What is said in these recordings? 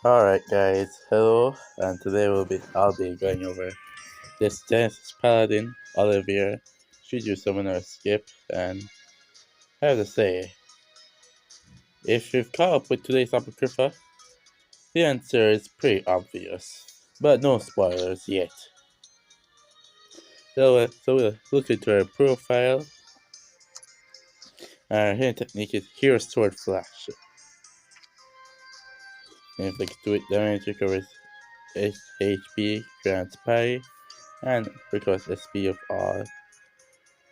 Alright guys, hello, and today I'll be going over this Genesis Paladin, Olivier. Should you summon or skip? And I have to say, if you've caught up with today's Apocrypha, the answer is pretty obvious. But no spoilers yet. So we'll look into her profile. Our hidden technique is Hero Sword Flash. Inflicts 2 damage, recovers HP, grants parry, and recovers SP of all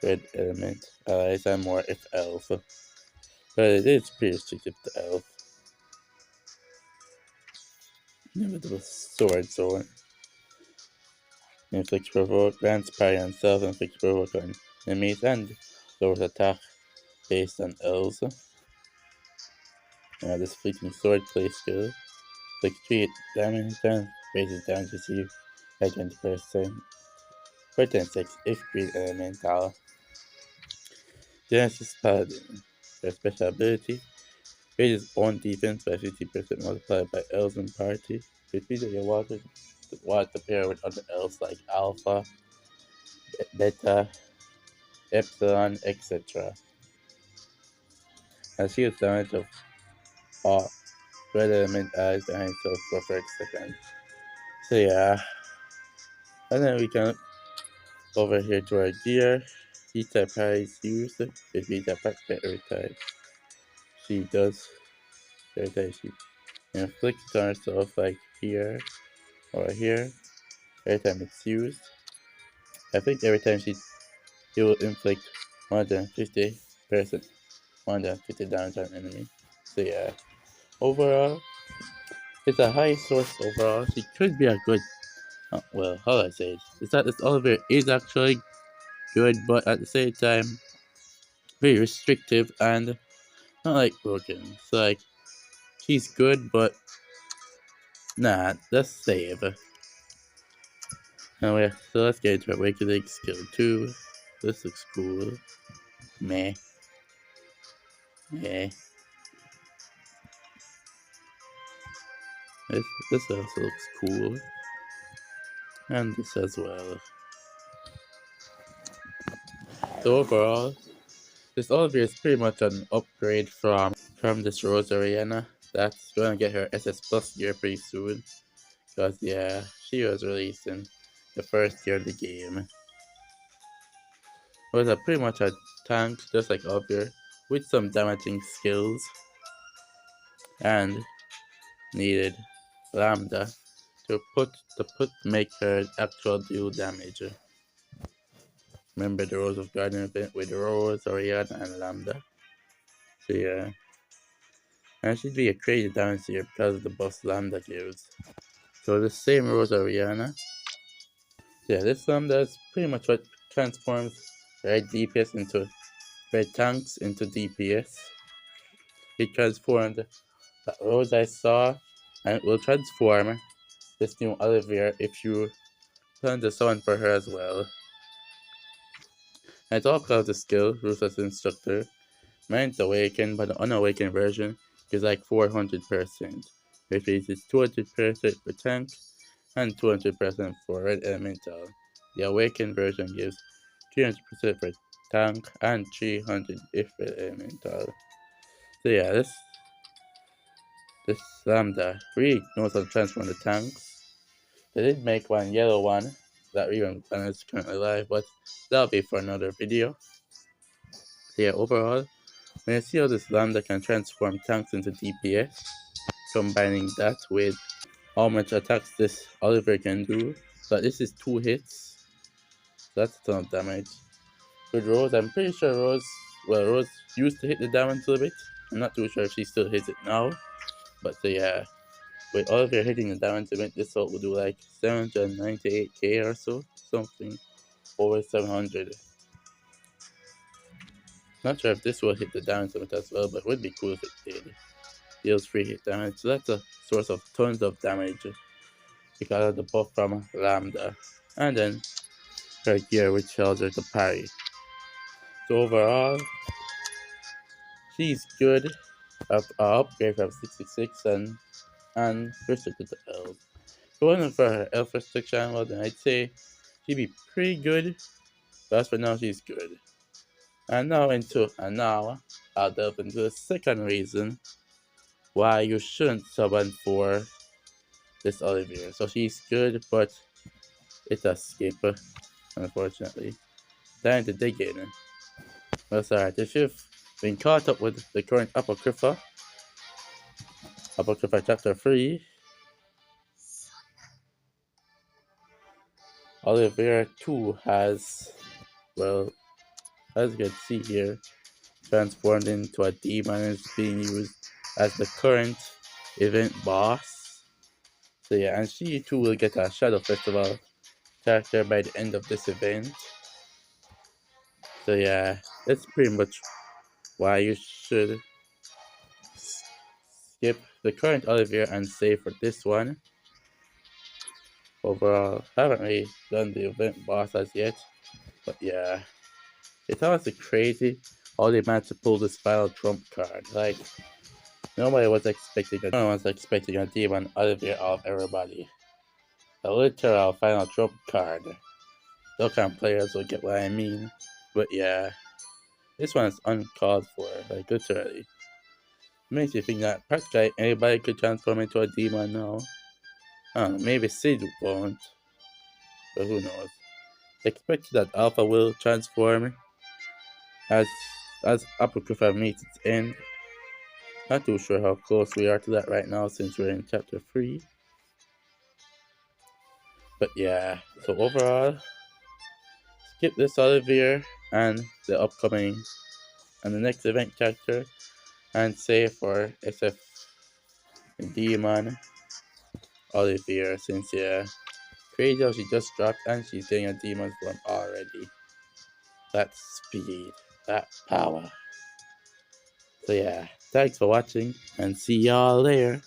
red element allies and more if elf. But it is pretty restricted to elf. Inevitable sword zone. Inflicts provoke, grants parry on self, inflicts provoke on enemies, and lowers attack based on elves. This fleeting sword play skill. Inflicts 3 damage and raises damage received by 20% for 10 seconds if green elemental. Genesis Paladin. Their special ability raises own defense by 50% multiplied by elves in party, which means that you want to pair with other elves like Alpha, Beta, Epsilon, etc. And she has damage of all red element eyes behind self for 30 seconds. So yeah. And then we can look over here to our gear. T-type is used, which means that every time she does, every time she inflicts on herself like here or here, every time it's used. I think every time it will inflict 150%, 150 damage on enemy. So yeah, overall, it's a high source overall. She could be a good, well, how do I say it? It's that this Oliver is actually good, but at the same time, very restrictive and not like broken. So like, she's good, but nah, let's save. Anyway, so let's get into Awakening Skill 2. This looks cool. Meh. Meh. This also looks cool. And this as well. So overall, this Olivier is pretty much an upgrade from this Rose Ariana. That's gonna get her SS Plus gear pretty soon. Because yeah, she was released in the first year of the game. It was pretty much a tank, just like Olivier, with some damaging skills. And needed Lambda to make her actual deal damage. Remember the Rose of Garden event with Rose, Oriana, and Lambda? So yeah. And she'd be a crazy damage here because of the buff Lambda gives. So the same Rose Oriana. Yeah, this Lambda is pretty much what transforms red DPS into red tanks into DPS. It transformed that Rose I saw, and it will transform this new Olivier if you plan to summon for her as well. And it's all because of the skill, Ruthless Instructor. Mine's awakened, but the unawakened version is like 400%, which means it's 200% for tank and 200% for red elemental. The awakened version gives 300% for tank and 300 if red elemental. So yeah, this Lambda really knows how to transform the tanks. They did make one yellow one that even is currently live, but that'll be for another video. So yeah, overall, when you see how this Lambda can transform tanks into DPS, combining that with how much attacks this Oliver can do, but this is 2 hits, so that's a ton of damage. With Rose, I'm pretty sure Rose used to hit the damage a little bit. I'm not too sure if she still hits it now, but so yeah, with Oliver hitting the damage a bit, this ult will do like 798k or so, something over 700. Not sure if this will hit the damage limit as well, but it would be cool if it did. Deals free hit damage, so that's a source of tons of damage because of the buff from Lambda. And then her gear which allows her to parry. So overall, she's good. Upgrade from 66 and and restricted to elves. Going for her elf restriction, well then I'd say she'd be pretty good, but as for now she's good. And now I'll delve into the second reason why you shouldn't summon for this Olivier. So she's good, but it's a skip, unfortunately. Time to dig in. Well, sorry, if you've been caught up with the current Apocrypha chapter 3, Olivier 2 has, well, as you can see here, transformed into a demon and is being used as the current event boss. So yeah, and she too will get a Shadow Festival character by the end of this event. So yeah, that's pretty much why you should skip the current Olivier and save for this one. Overall, haven't really done the event boss as yet, but yeah. It's honestly crazy how they managed to pull this final trump card. Like, no one was expecting a demon Olivier of everybody. A literal final trump card. Those kind of players will get what I mean. But yeah, this one is uncalled for, like literally. Makes you think that practically anybody could transform into a demon now. I don't know, maybe Sid won't, but who knows. Expect that Alpha will transform as Apocrypha meets its end. Not too sure how close we are to that right now since we're in chapter 3. But yeah, so overall, skip this Olivier and the upcoming and the next event character and save for SF Demon Olivier since yeah, crazy how she just dropped and she's getting a demon form already. That speed, that power. So yeah, thanks for watching and see y'all there.